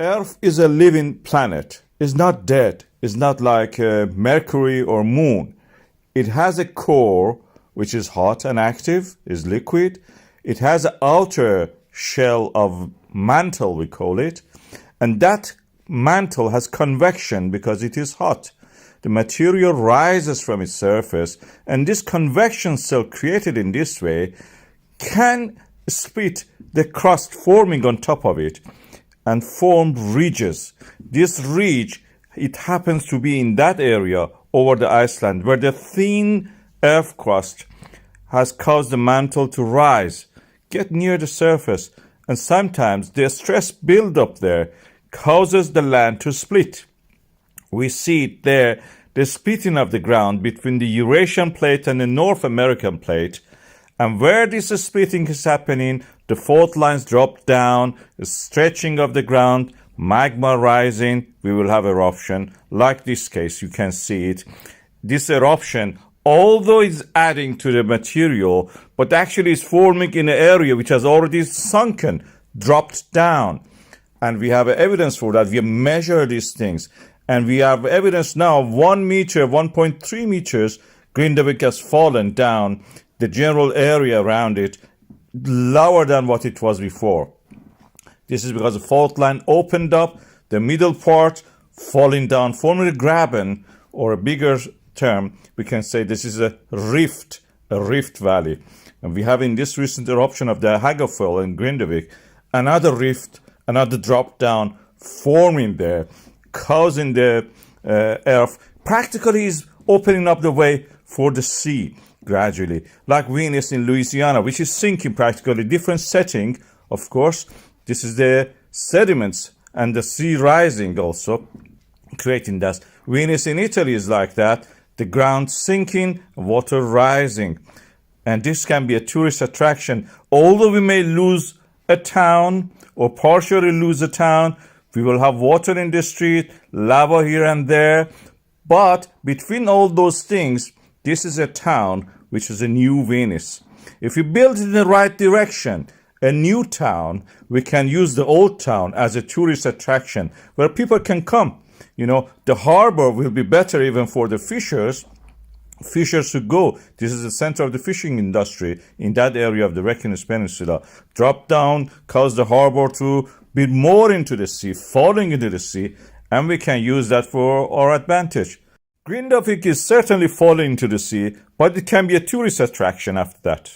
Earth is a living planet. It's not dead. It's not like Mercury or Moon. It has a core which is hot and active, is liquid. It has an outer shell of mantle, we call it. And that mantle has convection because it is hot. The material rises from its surface, and this convection cell created in this way can split the crust forming on top of it and form ridges. This ridge, it happens to be in that area over the Iceland where the thin earth crust has caused the mantle to rise, get near the surface, and sometimes the stress buildup there causes the land to split. We see it there, the splitting of the ground between the Eurasian plate and the North American plate. And where this splitting is happening, the fault lines drop down, stretching of the ground, magma rising, we will have eruption. Like this case, you can see it. This eruption, although it's adding to the material, but actually is forming in an area which has already sunken, dropped down. And we have evidence for that. We measure these things. And we have evidence now of 1 meter, 1.3 meters, Grindavik has fallen down, the general area around it, lower than what it was before. This is because the fault line opened up, the middle part falling down, forming a graben, or a bigger term, we can say this is a rift valley. And we have in this recent eruption of the Hagafell in Grindavik, another rift, another drop down forming there, causing the earth practically is opening up the way for the sea gradually, like Venice in Louisiana, which is sinking practically, different setting, of course. This is the sediments and the sea rising also, creating that. Venice in Italy is like that, the ground sinking, water rising. And this can be a tourist attraction. Although we may lose a town or partially lose a town, we will have water in the street, lava here and there. But between all those things, this is a town which is a new Venice. If we build it in the right direction, a new town, we can use the old town as a tourist attraction where people can come. You know, the harbor will be better even for the fishers who go. This is the center of the fishing industry in that area of the Reykjanes Peninsula. Drop down, cause the harbor to be more into the sea, falling into the sea, and we can use that for our advantage. Grindavik is certainly falling into the sea, but it can be a tourist attraction after that.